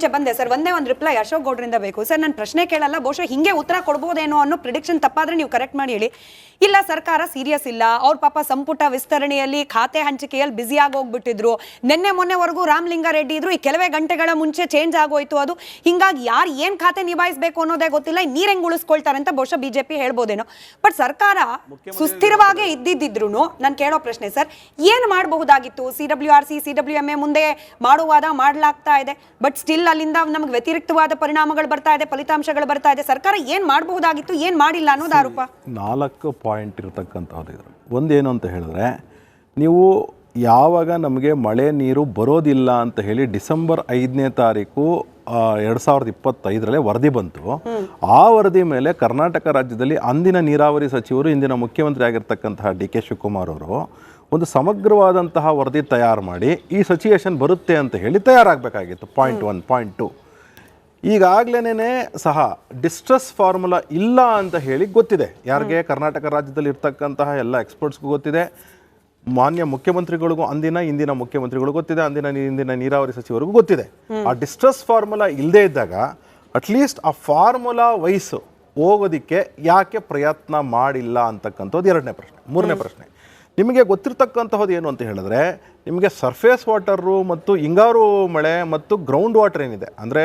ಬಂದೆ ಸರ್ ಒಂದೇ ಒಂದು ರಿಪ್ಲೈ ಅಶೋಕ್ ಗೌಡ್ರಿಂದ ಬೇಕು ಸರ್. ನಾನು ಪ್ರಶ್ನೆ ಕೇಳಲ್ಲ, ಬಹುಶಃ ಹಿಂಗೆ ಉತ್ತರ ಕೊಡ್ಬೋದೇನೋ ಅನ್ನೋ ಪ್ರಿಡಿಕ್ಷನ್ ತಪ್ಪಾದ್ರೆ ನೀವು ಕರೆಕ್ಟ್ ಮಾಡಿ ಹೇಳಿ. ಇಲ್ಲ ಸರ್ಕಾರ ಸೀರಿಯಸ್ ಇಲ್ಲ, ಅವ್ರ ಪಾಪ ಸಂಪುಟ ವಿಸ್ತರಣೆಯಲ್ಲಿ ಖಾತೆ ಹಂಚಿಕೆಯಲ್ಲಿ ಬ್ಯುಸಿ ಆಗಿ ಹೋಗ್ಬಿಟ್ಟಿದ್ರು. ನಿನ್ನೆ ಮೊನ್ನೆವರೆಗೂ ರಾಮಲಿಂಗಾರೆಡ್ಡಿ ಇದ್ರು, ಈ ಕೆಲವೇ ಗಂಟೆಗಳ ಮುಂಚೆ ಚೇಂಜ್ ಆಗೋಯ್ತು ಅದು. ಹಿಂಗಾಗಿ ಯಾರು ಏನ್ ಖಾತೆ ನಿಭಾಯಿಸಬೇಕು ಅನ್ನೋದೇ ಗೊತ್ತಿಲ್ಲ, ನೀರ್ ಹೆಂಗ್ ಉಳಿಸ್ಕೊಳ್ತಾರೆ ಅಂತ ಬಹುಶಃ ಬಿಜೆಪಿ ಹೇಳ್ಬೋದೇನೋ. ಬಟ್ ಸರ್ಕಾರ ಸುಸ್ಥಿರವಾಗೇ ಇದ್ದಿದ್ರು ನಾನು ಕೇಳೋ ಪ್ರಶ್ನೆ ಸರ್, ಏನ್ ಮಾಡಬಹುದಾಗಿತ್ತು? CWRC CWMA ಮುಂದೆ ಮಾಡುವಾದ ಮಾಡ್ಲಾಗ್ತಾ ಇದೆ, ಬಟ್ ಸ್ಟಿಲ್ ಅಲ್ಲಿಂದ ನಮ್ಗೆ ವ್ಯತಿರಿಕ್ತವಾದ ಪರಿಣಾಮಗಳು ಬರ್ತಾ ಇದೆ, ಫಲಿತಾಂಶಗಳು ಬರ್ತಾ ಇದೆ. ಸರ್ಕಾರ ಏನ್ ಮಾಡಬಹುದಾಗಿತ್ತು, ಏನ್ ಮಾಡಿಲ್ಲ ಅನ್ನೋದು ಆರೋಪ. 4 ಪಾಯಿಂಟ್ ಇರತಕ್ಕಂಥದ್ದು ಇದ್ರು. ಒಂದೇನು ಅಂತ ಹೇಳಿದ್ರೆ, ನೀವು ಯಾವಾಗ ನಮಗೆ ಮಳೆ ನೀರು ಬರೋದಿಲ್ಲ ಅಂತ ಹೇಳಿ ಡಿಸೆಂಬರ್ 5ನೇ ತಾರೀಕು 2025 ವರದಿ ಬಂತು. ಆ ವರದಿ ಮೇಲೆ ಕರ್ನಾಟಕ ರಾಜ್ಯದಲ್ಲಿ ಅಂದಿನ ನೀರಾವರಿ ಸಚಿವರು, ಇಂದಿನ ಮುಖ್ಯಮಂತ್ರಿ ಆಗಿರ್ತಕ್ಕಂತಹ DK ಶಿವಕುಮಾರ್ ಅವರು ಒಂದು ಸಮಗ್ರವಾದಂತಹ ವರದಿ ತಯಾರು ಮಾಡಿ ಈ ಸಿಚುಯೇಷನ್ ಬರುತ್ತೆ ಅಂತ ಹೇಳಿ ತಯಾರಾಗಬೇಕಾಗಿತ್ತು. ಪಾಯಿಂಟ್ 1. ಪಾಯಿಂಟ್ 2, ಈಗಾಗಲೇ ಸಹ ಡಿಸ್ಟ್ರೆಸ್ ಫಾರ್ಮುಲಾ ಇಲ್ಲ ಅಂತ ಹೇಳಿ ಗೊತ್ತಿದೆ. ಯಾರಿಗೆ? ಕರ್ನಾಟಕ ರಾಜ್ಯದಲ್ಲಿ ಇರ್ತಕ್ಕಂತಹ ಎಲ್ಲ ಎಕ್ಸ್ಪರ್ಟ್ಸ್ಗೂ ಗೊತ್ತಿದೆ, ಮಾನ್ಯ ಮುಖ್ಯಮಂತ್ರಿಗಳಿಗೂ, ಇಂದಿನ ಮುಖ್ಯಮಂತ್ರಿಗಳಿಗೂ ಗೊತ್ತಿದೆ, ಇಂದಿನ ನೀರಾವರಿ ಸಚಿವರಿಗೂ ಗೊತ್ತಿದೆ. ಆ ಡಿಸ್ಟ್ರೆಸ್ ಫಾರ್ಮುಲಾ ಇಲ್ಲದೇ ಇದ್ದಾಗ ಅಟ್ಲೀಸ್ಟ್ ಆ ಫಾರ್ಮುಲಾ ವೈಸ್ ಹೋಗೋದಕ್ಕೆ ಯಾಕೆ ಪ್ರಯತ್ನ ಮಾಡಿಲ್ಲ ಅಂತಕ್ಕಂಥದ್ದು 2ನೇ ಪ್ರಶ್ನೆ. 3ನೇ ಪ್ರಶ್ನೆ, ನಿಮಗೆ ಗೊತ್ತಿರ್ತಕ್ಕಂತಹದ್ದು ಏನು ಅಂತ ಹೇಳಿದ್ರೆ, ನಿಮಗೆ ಸರ್ಫೇಸ್ ವಾಟರು ಮತ್ತು ಹಿಂಗಾರು ಮಳೆ ಮತ್ತು ಗ್ರೌಂಡ್ ವಾಟರ್ ಏನಿದೆ ಅಂದರೆ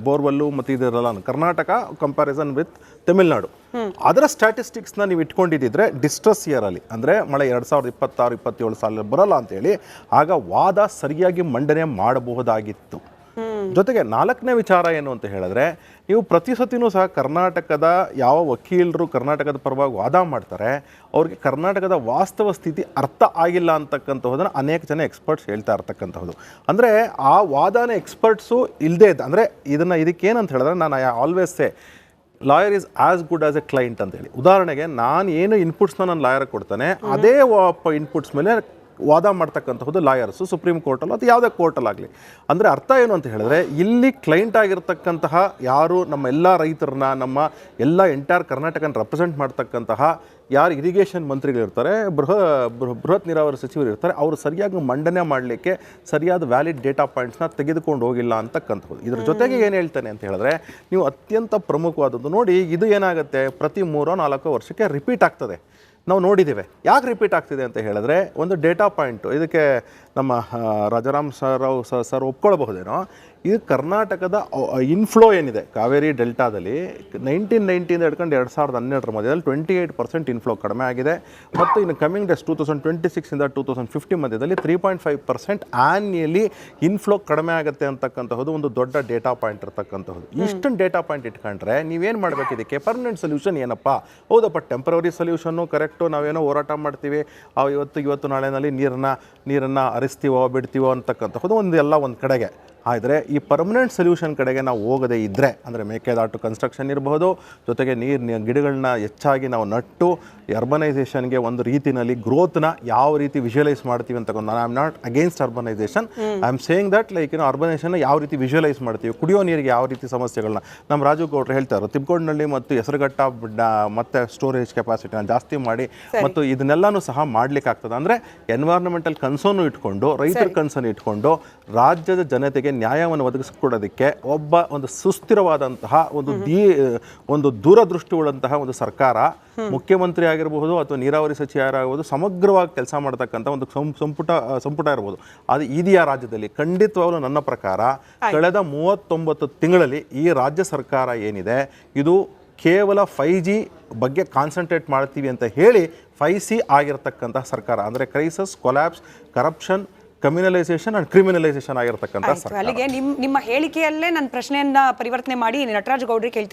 ಬೋರ್ವೆಲ್ಲು ಮತ್ತು ಇದೆಲ್ಲ ಕರ್ನಾಟಕ ಕಂಪ್ಯಾರಿಸನ್ ವಿತ್ ತಮಿಳ್ನಾಡು, ಅದರ ಸ್ಟ್ಯಾಟಿಸ್ಟಿಕ್ಸ್ನ ನೀವು ಇಟ್ಕೊಂಡಿದ್ದಿದ್ರೆ ಡಿಸ್ಟ್ರೆಸ್ ಇಯರಲ್ಲಿ ಅಂದರೆ ಮಳೆ 2026-27 ಸಾಲ ಬರೋಲ್ಲ ಅಂತೇಳಿ ಆಗ ವಾದ ಸರಿಯಾಗಿ ಮಂಡನೆ ಮಾಡಬಹುದಾಗಿತ್ತು. ಜೊತೆಗೆ 4ನೇ ವಿಚಾರ ಏನು ಅಂತ ಹೇಳಿದ್ರೆ, ನೀವು ಪ್ರತಿ ಸತಿನೂ ಸಹ ಕರ್ನಾಟಕದ ಯಾವ ವಕೀಲರು ಕರ್ನಾಟಕದ ಪರವಾಗಿ ವಾದ ಮಾಡ್ತಾರೆ, ಅವ್ರಿಗೆ ಕರ್ನಾಟಕದ ವಾಸ್ತವ ಸ್ಥಿತಿ ಅರ್ಥ ಆಗಿಲ್ಲ ಅಂತಕ್ಕಂಥದ್ದನ್ನು ಅನೇಕ ಜನ ಎಕ್ಸ್ಪರ್ಟ್ಸ್ ಹೇಳ್ತಾ ಇರ್ತಕ್ಕಂಥದ್ದು. ಅಂದರೆ ಆ ವಾದನ ಎಕ್ಸ್ಪರ್ಟ್ಸು ಇಲ್ಲದೇ ಇದ್ದ ಅಂದರೆ ಇದಕ್ಕೇನಂತ ಹೇಳಿದ್ರೆ, ನಾನು always say lawyer is as good as A client ಅಂತೇಳಿ. ಉದಾಹರಣೆಗೆ ನಾನು ಏನು ಇನ್ಪುಟ್ಸ್ನ ನಾನು ಲಾಯರ್ ಕೊಡ್ತಾನೆ, ಅದೇ ಇನ್ಪುಟ್ಸ್ ಮೇಲೆ ವಾದ ಮಾಡ್ತಕ್ಕಂಥದ್ದು ಲಾಯರ್ಸು ಸುಪ್ರೀಂ ಕೋರ್ಟಲ್ಲೂ ಅಥವಾ ಯಾವುದೇ ಕೋರ್ಟಲ್ಲಾಗಲಿ. ಅಂದರೆ ಅರ್ಥ ಏನು ಅಂತ ಹೇಳಿದ್ರೆ, ಇಲ್ಲಿ ಕ್ಲೈಂಟ್ ಆಗಿರ್ತಕ್ಕಂತಹ ಯಾರು ನಮ್ಮ ಎಲ್ಲ ರೈತರನ್ನ, ನಮ್ಮ ಎಲ್ಲ ಎಂಟೈರ್ ಕರ್ನಾಟಕನ ರೆಪ್ರೆಸೆಂಟ್ ಮಾಡ್ತಕ್ಕಂತಹ ಯಾರು ಇರಿಗೇಷನ್ ಮಂತ್ರಿಗಳಿರ್ತಾರೆ, ಬೃಹತ್ ನೀರಾವರಿ ಸಚಿವರು ಇರ್ತಾರೆ, ಅವರು ಸರಿಯಾಗಿ ಮಂಡನೆ ಮಾಡಲಿಕ್ಕೆ ಸರಿಯಾದ ವ್ಯಾಲಿಡ್ ಡೇಟಾ ಪಾಯಿಂಟ್ಸ್ನ ತೆಗೆದುಕೊಂಡು ಹೋಗಿಲ್ಲ ಅಂತಕ್ಕಂಥದ್ದು. ಇದ್ರ ಜೊತೆಗೆ ಏನು ಹೇಳ್ತಾನೆ ಅಂತ ಹೇಳಿದ್ರೆ, ನೀವು ಅತ್ಯಂತ ಪ್ರಮುಖವಾದದ್ದು ನೋಡಿ, ಇದು ಏನಾಗುತ್ತೆ ಪ್ರತಿ 3-4 ವರ್ಷಕ್ಕೆ ರಿಪೀಟ್ ಆಗ್ತದೆ. ನಾವು ನೋಡಿದ್ದೇವೆ. ಯಾಕೆ ರಿಪೀಟ್ ಆಗ್ತಿದೆ ಅಂತ ಹೇಳಿದ್ರೆ, ಒಂದು ಡೇಟಾ ಪಾಯಿಂಟು, ಇದಕ್ಕೆ ನಮ್ಮ ರಾಜಾರಾಮ್ ಸರ್ ಒಪ್ಕೊಳ್ಬಹುದೇನೋ, ಇದು ಕರ್ನಾಟಕದ ಇನ್ಫ್ಲೋ ಏನಿದೆ ಕಾವೇರಿ ಡೆಲ್ಟಾದಲ್ಲಿ 1990 ಹಿಡ್ಕೊಂಡು 2012 ಮಧ್ಯದಲ್ಲಿ 28% ಇನ್ಫ್ಲೋ ಕಡಿಮೆ ಆಗಿದೆ. ಮತ್ತು ಇನ್ನು ಕಮಿಂಗ್ ಡೇಸ್ 2026 2050 ಮಧ್ಯದಲ್ಲಿ 3.5% ಆನ್ಯಲಿ ಇನ್ಫ್ಲೋ ಕಡಿಮೆ ಆಗುತ್ತೆ ಅಂತಕ್ಕಂಥದ್ದು ಒಂದು ದೊಡ್ಡ ಡೇಟಾ ಪಾಯಿಂಟ್ ಇರ್ತಕ್ಕಂಥದ್ದು. ಇಷ್ಟೊಂದು ಡೇಟಾ ಪಾಯಿಂಟ್ ಇಟ್ಕೊಂಡ್ರೆ ನೀವೇನು ಮಾಡಬೇಕು? ಇದಕ್ಕೆ ಪರ್ಮನೆಂಟ್ ಸೊಲ್ಯೂಷನ್ ಏನಪ್ಪ? ಹೌದಪ್ಪ, ಟೆಂಪ್ರವರಿ ಸೊಲ್ಯೂಷನ್ನು ಕರೆಕ್ಟು, ನಾವೇನೋ ಹೋರಾಟ ಮಾಡ್ತೀವಿ, ಇವತ್ತು ನಾಳೆನಲ್ಲಿ ನೀರನ್ನು ಹರಿಸ್ತೀವೋ ಬಿಡ್ತೀವೋ ಅಂತಕ್ಕಂಥದ್ದು ಒಂದು ಕಡೆಗೆ. ಆದರೆ ಈ ಪರ್ಮನೆಂಟ್ ಸೊಲ್ಯೂಷನ್ ಕಡೆಗೆ ನಾವು ಹೋಗದೇ ಇದ್ದರೆ, ಅಂದರೆ ಮೇಕೆದಾಟು ಕನ್ಸ್ಟ್ರಕ್ಷನ್ ಇರಬಹುದು, ಜೊತೆಗೆ ಗಿಡಗಳನ್ನ ಹೆಚ್ಚಾಗಿ ನಾವು ನಟ್ಟು ಅರ್ಬನೈಸೇಷನ್ಗೆ ಒಂದು ರೀತಿಯಲ್ಲಿ ಗ್ರೋತ್ನ ಯಾವ ರೀತಿ ವಿಜುವಲೈಸ್ ಮಾಡ್ತೀವಿ ಅಂತ. ನಾನು I am not against urbanisation, I am saying that like ಅರ್ಬನೈಸೇಷನ್ನ ಯಾವ ರೀತಿ ವಿಜುವಲೈಸ್ ಮಾಡ್ತೀವಿ, ಕುಡಿಯೋ ನೀರಿಗೆ ಯಾವ ರೀತಿ ಸಮಸ್ಯೆಗಳನ್ನ ನಮ್ಮ ರಾಜು ಗೌಡ್ರು ಹೇಳ್ತಾರೆ, ತಿಬ್ಗೋಡ್ನಲ್ಲಿ ಮತ್ತು ಹೆಸರುಘಟ್ಟ ಮತ್ತು ಸ್ಟೋರೇಜ್ ಕೆಪಾಸಿಟಿನ ಜಾಸ್ತಿ ಮಾಡಿ ಮತ್ತು ಇದನ್ನೆಲ್ಲನೂ ಸಹ ಮಾಡ್ಲಿಕ್ಕೆ ಆಗ್ತದೆ. ಅಂದರೆ ಎನ್ವೈರನ್ಮೆಂಟಲ್ ಕನ್ಸರ್ನು ಇಟ್ಕೊಂಡು, ರೈತರ ಕನ್ಸರ್ನ್ ಇಟ್ಕೊಂಡು ರಾಜ್ಯದ ಜನತೆಗೆ ನ್ಯಾಯವನ್ನು ಒದಗಿಸಿಕೊಡೋದಕ್ಕೆ ಒಂದು ಸುಸ್ಥಿರವಾದಂತಹ ಒಂದು ದೂರದೃಷ್ಟಿ ಉಳ್ಳಂತಹ ಒಂದು ಸರ್ಕಾರ, ಮುಖ್ಯಮಂತ್ರಿ ಆಗಿರಬಹುದು ಅಥವಾ ನೀರಾವರಿ ಸಚಿವರಾಗಬಹುದು, ಸಮಗ್ರವಾಗಿ ಕೆಲಸ ಮಾಡತಕ್ಕಂಥ ಒಂದು ಸಂಪುಟ ಇರಬಹುದು, ಅದು ಇದೆಯಾ ರಾಜ್ಯದಲ್ಲಿ? ಖಂಡಿತವಾಗಲೂ ನನ್ನ ಪ್ರಕಾರ ಕಳೆದ 39 ತಿಂಗಳಲ್ಲಿ ಈ ರಾಜ್ಯ ಸರ್ಕಾರ ಏನಿದೆ, ಇದು ಕೇವಲ 5G ಬಗ್ಗೆ ಕಾನ್ಸಂಟ್ರೇಟ್ ಮಾಡ್ತೀವಿ ಅಂತ ಹೇಳಿ 5C ಆಗಿರತಕ್ಕಂತಹ ಸರ್ಕಾರ. ಅಂದರೆ crisis, collapse, corruption, communalisation and criminalisation ಆಗಿರತಕ್ಕಂಥ ಸರ್ಕಾರ. ಅಲ್ಲಿಗೆ ನಿಮ್ಮ ಹೇಳಿಕೆಯಲ್ಲೇ ನನ್ನ ಪ್ರಶ್ನೆಯನ್ನ ಪರಿವರ್ತನೆ ಮಾಡಿ ನಟರಾಜ್ ಗೌಡ್ರಿಗೆ ಕೇಳ್ತೀನಿ.